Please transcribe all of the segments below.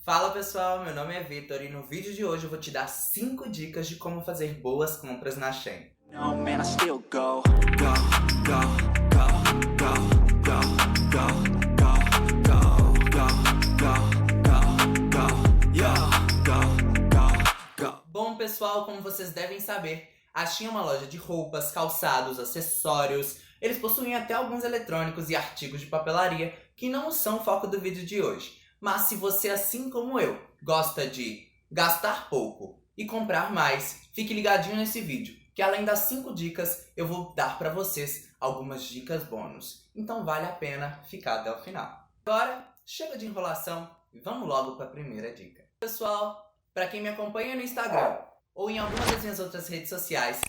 Fala pessoal, meu nome é Vitor e no vídeo de hoje eu vou te dar 5 dicas de como fazer boas compras na Shein. No, man, I still go. Bom pessoal, como vocês devem saber, a Shein é uma loja de roupas, calçados, acessórios. Eles possuem até alguns eletrônicos e artigos de papelaria que não são o foco do vídeo de hoje. Mas se você, assim como eu, gosta de gastar pouco e comprar mais, fique ligadinho nesse vídeo, que além das 5 dicas, eu vou dar para vocês algumas dicas bônus. Então vale a pena ficar até o final. Agora, chega de enrolação e vamos logo para a primeira dica. Pessoal, para quem me acompanha no Instagram ou em alguma das minhas outras redes sociais,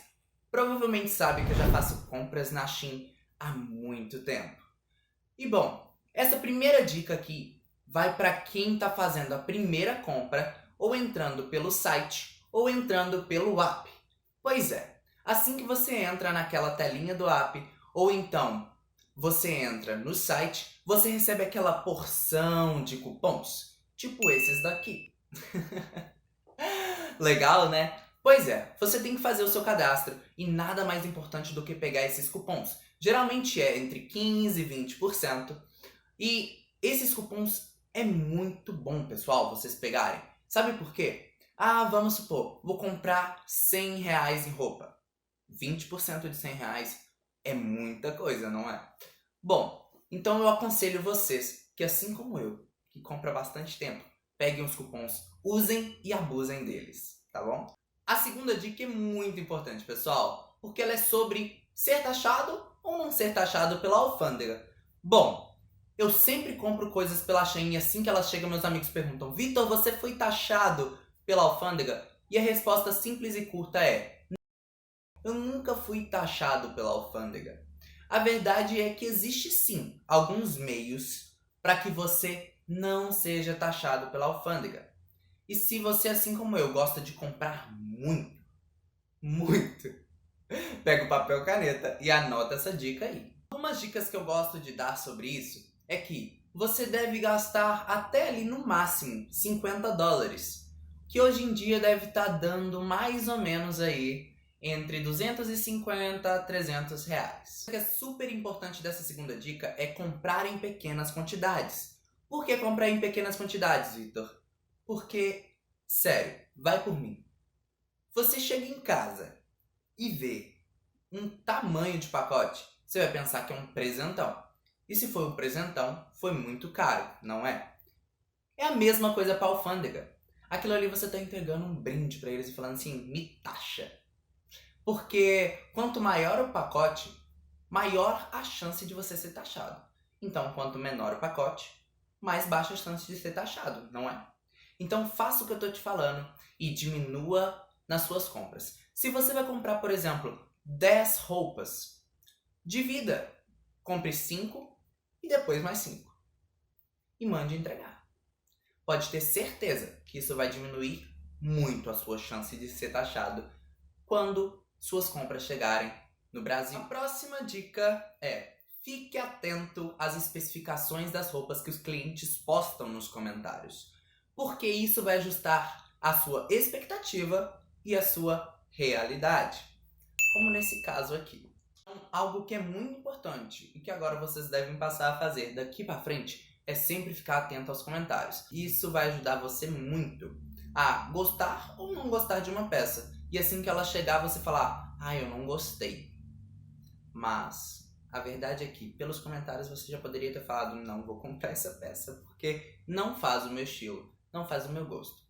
provavelmente sabe que eu já faço compras na Shein há muito tempo. E bom, essa primeira dica aqui vai para quem está fazendo a primeira compra ou entrando pelo site ou entrando pelo app. Pois é, assim que você entra naquela telinha do app ou então você entra no site, você recebe aquela porção de cupons, tipo esses daqui. Legal, né? Pois é, você tem que fazer o seu cadastro e nada mais importante do que pegar esses cupons. Geralmente é entre 15% e 20%. E esses cupons é muito bom, pessoal, vocês pegarem. Sabe por quê? Vamos supor, vou comprar R$100 em roupa. 20% de R$100 é muita coisa, não é? Bom, então eu aconselho vocês que, assim como eu, que compra bastante tempo, peguem os cupons, usem e abusem deles, tá bom? A segunda dica é muito importante, pessoal, porque ela é sobre ser taxado ou não ser taxado pela alfândega. Bom, eu sempre compro coisas pela Shein e assim que elas chegam, meus amigos perguntam: Vitor, você foi taxado pela alfândega? E a resposta simples e curta é: eu nunca fui taxado pela alfândega. A verdade é que existe sim alguns meios para que você não seja taxado pela alfândega. E se você, assim como eu, gosta de comprar muito, pega o papel e caneta e anota essa dica aí. Algumas dicas que eu gosto de dar sobre isso é que você deve gastar até ali no máximo $50, que hoje em dia deve estar dando mais ou menos aí entre 250 a R$300. O que é super importante dessa segunda dica é comprar em pequenas quantidades. Por que comprar em pequenas quantidades, Vitor? Porque, sério, vai por mim. Você chega em casa e vê um tamanho de pacote, você vai pensar que é um presentão. E se foi um presentão, foi muito caro, não é? É a mesma coisa para a alfândega. Aquilo ali você está entregando um brinde para eles e falando assim, me taxa. Porque quanto maior o pacote, maior a chance de você ser taxado. Então, quanto menor o pacote, mais baixa a chance de ser taxado, não é? Então, faça o que eu estou te falando e diminua nas suas compras. Se você vai comprar, por exemplo, 10 roupas, divida. Compre 5 e depois mais 5. E mande entregar. Pode ter certeza que isso vai diminuir muito a sua chance de ser taxado quando suas compras chegarem no Brasil. A próxima dica é: fique atento às especificações das roupas que os clientes postam nos comentários, porque isso vai ajustar a sua expectativa e a sua realidade, como nesse caso aqui. Algo que é muito importante e que agora vocês devem passar a fazer daqui pra frente é sempre ficar atento aos comentários. Isso vai ajudar você muito a gostar ou não gostar de uma peça. E assim que ela chegar, você falar: eu não gostei. Mas a verdade é que pelos comentários você já poderia ter falado: não vou comprar essa peça porque não faz o meu estilo, não faz o meu gosto.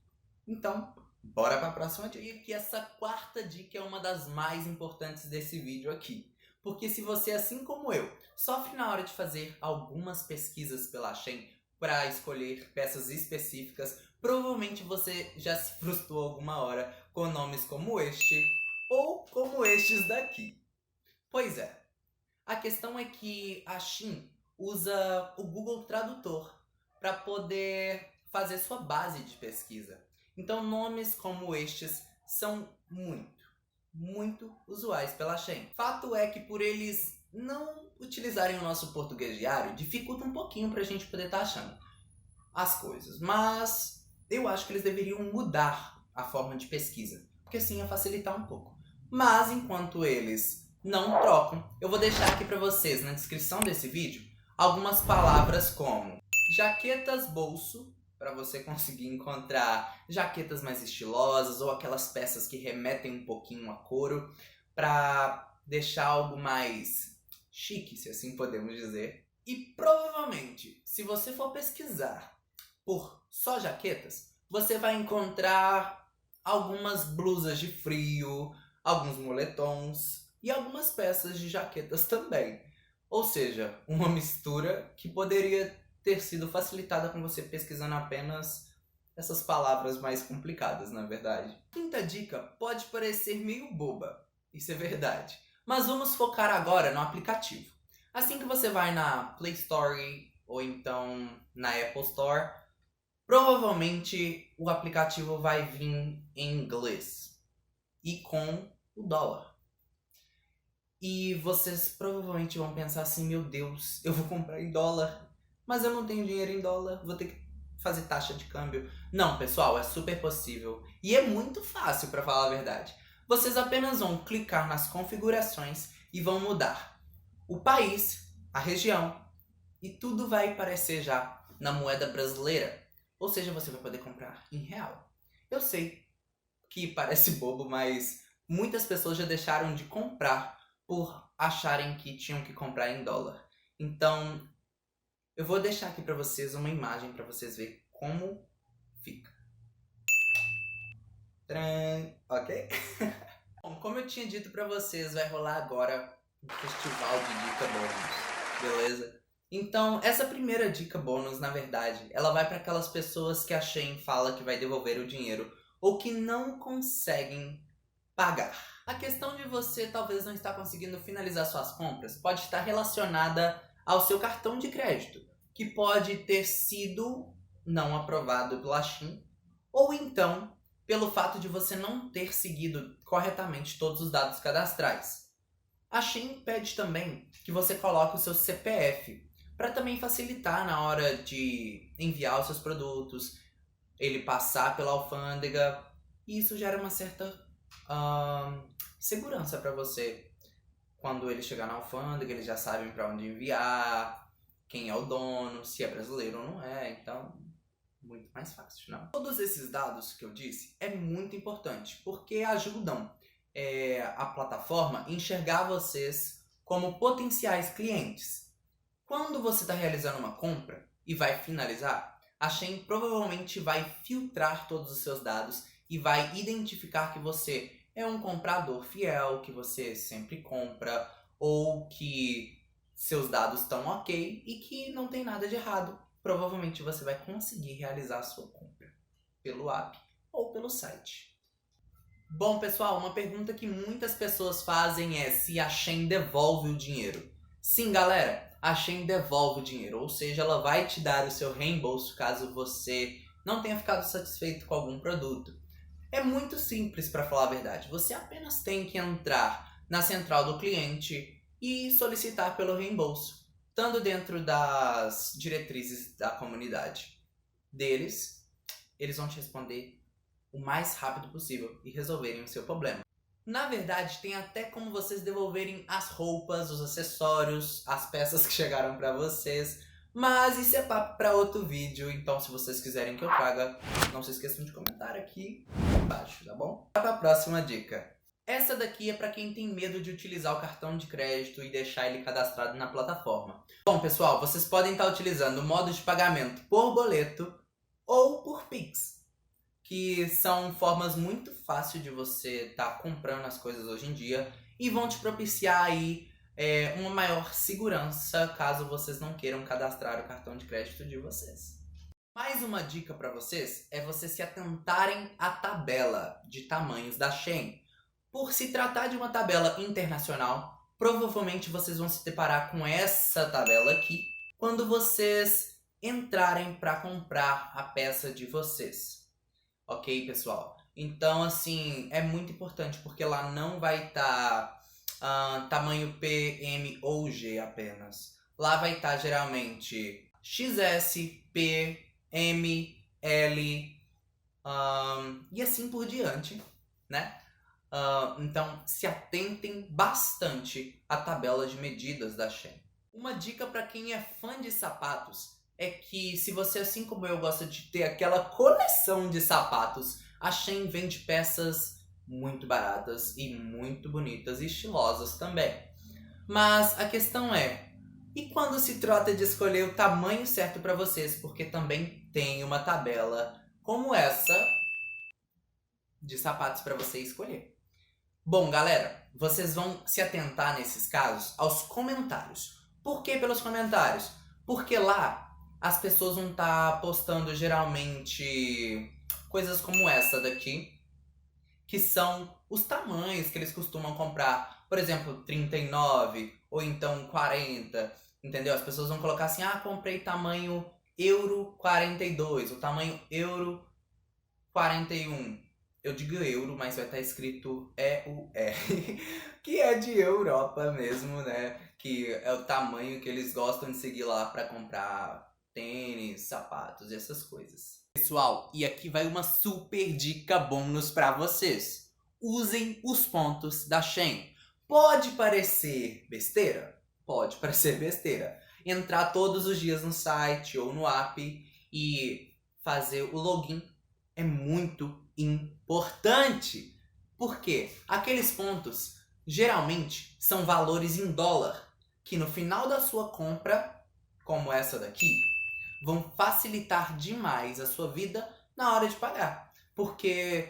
Então, bora para a próxima dica. E que essa quarta dica é uma das mais importantes desse vídeo aqui. Porque se você, assim como eu, sofre na hora de fazer algumas pesquisas pela Shein para escolher peças específicas, provavelmente você já se frustrou alguma hora com nomes como este ou como estes daqui. Pois é, a questão é que a Shein usa o Google Tradutor para poder fazer sua base de pesquisa. Então nomes como estes são muito usuais pela Shein. Fato é que por eles não utilizarem o nosso português diário, dificulta um pouquinho pra gente poder estar achando as coisas. Mas eu acho que eles deveriam mudar a forma de pesquisa, porque assim ia facilitar um pouco. Mas enquanto eles não trocam, eu vou deixar aqui para vocês na descrição desse vídeo algumas palavras como jaquetas bolso, para você conseguir encontrar jaquetas mais estilosas ou aquelas peças que remetem um pouquinho a couro, para deixar algo mais chique, se assim podemos dizer. E provavelmente, se você for pesquisar por só jaquetas, você vai encontrar algumas blusas de frio, alguns moletons e algumas peças de jaquetas também. Ou seja, uma mistura que poderia ter sido facilitada com você pesquisando apenas essas palavras mais complicadas, na verdade. Quinta dica pode parecer meio boba, isso é verdade. Mas vamos focar agora no aplicativo. Assim que você vai na Play Store ou então na Apple Store, provavelmente o aplicativo vai vir em inglês e com o dólar. E vocês provavelmente vão pensar assim, meu Deus, eu vou comprar em dólar, mas eu não tenho dinheiro em dólar, vou ter que fazer taxa de câmbio. Não, pessoal, é super possível e é muito fácil, para falar a verdade. Vocês apenas vão clicar nas configurações e vão mudar o país, a região, e tudo vai aparecer já na moeda brasileira. Ou seja, você vai poder comprar em real. Eu sei que parece bobo, mas muitas pessoas já deixaram de comprar por acharem que tinham que comprar em dólar. Então, eu vou deixar aqui para vocês uma imagem para vocês verem como fica. Tcharam! Ok? Bom, como eu tinha dito para vocês, vai rolar agora um festival de dica bônus, beleza? Então, essa primeira dica bônus, na verdade, ela vai para aquelas pessoas que a Shein fala que vai devolver o dinheiro ou que não conseguem pagar. A questão de você talvez não estar conseguindo finalizar suas compras pode estar relacionada ao seu cartão de crédito, que pode ter sido não aprovado pela Shein, ou então pelo fato de você não ter seguido corretamente todos os dados cadastrais. A Shein pede também que você coloque o seu CPF, para também facilitar na hora de enviar os seus produtos, ele passar pela alfândega, e isso gera uma certa segurança para você. Quando ele chegar na alfândega, eles já sabem para onde enviar, quem é o dono, se é brasileiro ou não é, então muito mais fácil, não? Todos esses dados que eu disse é muito importante, porque ajudam a plataforma a enxergar vocês como potenciais clientes. Quando você está realizando uma compra e vai finalizar, a Shein provavelmente vai filtrar todos os seus dados e vai identificar que você é um comprador fiel, que você sempre compra, ou que seus dados estão ok e que não tem nada de errado. Provavelmente você vai conseguir realizar a sua compra pelo app ou pelo site. Bom, pessoal, uma pergunta que muitas pessoas fazem é se a Shein devolve o dinheiro. Sim, galera, a Shein devolve o dinheiro, ou seja, ela vai te dar o seu reembolso caso você não tenha ficado satisfeito com algum produto. É muito simples, para falar a verdade. Você apenas tem que entrar na central do cliente e solicitar pelo reembolso, estando dentro das diretrizes da comunidade deles. Eles vão te responder o mais rápido possível e resolverem o seu problema. Na verdade, tem até como vocês devolverem as roupas, os acessórios, as peças que chegaram para vocês. Mas isso é papo para outro vídeo, então se vocês quiserem que eu traga, não se esqueçam de comentar aqui embaixo, tá bom? Para a próxima dica. Essa daqui é para quem tem medo de utilizar o cartão de crédito e deixar ele cadastrado na plataforma. Bom, pessoal, vocês podem estar utilizando o modo de pagamento por boleto ou por Pix, que são formas muito fáceis de você estar comprando as coisas hoje em dia e vão te propiciar aí uma maior segurança caso vocês não queiram cadastrar o cartão de crédito de vocês. Mais uma dica para vocês é vocês se atentarem à tabela de tamanhos da Shein. Por se tratar de uma tabela internacional, provavelmente vocês vão se deparar com essa tabela aqui quando vocês entrarem para comprar a peça de vocês. Ok, pessoal? Então, assim, é muito importante porque lá não vai estar tamanho P, M ou G apenas. Lá vai estar geralmente XS, P, M, L, e assim por diante, né? Então, se atentem bastante à tabela de medidas da Shein. Uma dica para quem é fã de sapatos é que, se você, assim como eu, gosta de ter aquela coleção de sapatos, a Shein vende peças muito baratas e muito bonitas e estilosas também. Mas a questão é, e quando se trata de escolher o tamanho certo para vocês? Porque também tem uma tabela como essa de sapatos para você escolher. Bom, galera, vocês vão se atentar nesses casos aos comentários. Por que pelos comentários? Porque lá as pessoas vão estar postando geralmente coisas como essa daqui, que são os tamanhos que eles costumam comprar. Por exemplo, 39 ou então 40, entendeu? As pessoas vão colocar assim, comprei tamanho Euro 42, o tamanho Euro 41. Eu digo euro, mas vai estar escrito EUR, que é de Europa mesmo, né? Que é o tamanho que eles gostam de seguir lá para comprar tênis, sapatos e essas coisas. Pessoal, e aqui vai uma super dica bônus para vocês. Usem os pontos da Shein. Pode parecer besteira? Pode parecer besteira. Entrar todos os dias no site ou no app e fazer o login é muito importante. Porque aqueles pontos geralmente são valores em dólar que no final da sua compra, como essa daqui, vão facilitar demais a sua vida na hora de pagar. Porque,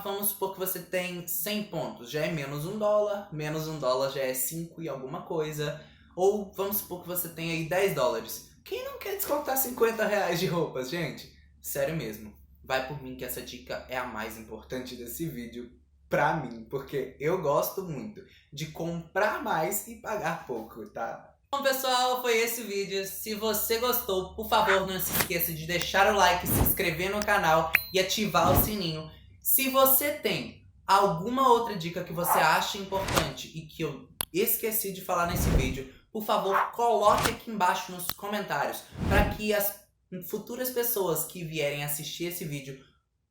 vamos supor que você tem 100 pontos, já é menos $1 já é 5 e alguma coisa. Ou vamos supor que você tem aí $10. Quem não quer descontar R$50 de roupas, gente? Sério mesmo. Vai por mim que essa dica é a mais importante desse vídeo pra mim, porque eu gosto muito de comprar mais e pagar pouco, tá? Bom, pessoal, foi esse o vídeo. Se você gostou, por favor, não se esqueça de deixar o like, se inscrever no canal e ativar o sininho. Se você tem alguma outra dica que você acha importante e que eu esqueci de falar nesse vídeo, por favor, coloque aqui embaixo nos comentários para que as futuras pessoas que vierem assistir esse vídeo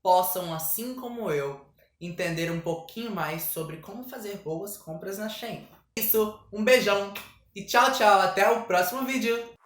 possam, assim como eu, entender um pouquinho mais sobre como fazer boas compras na Shein. Isso, um beijão e tchau, tchau, até o próximo vídeo!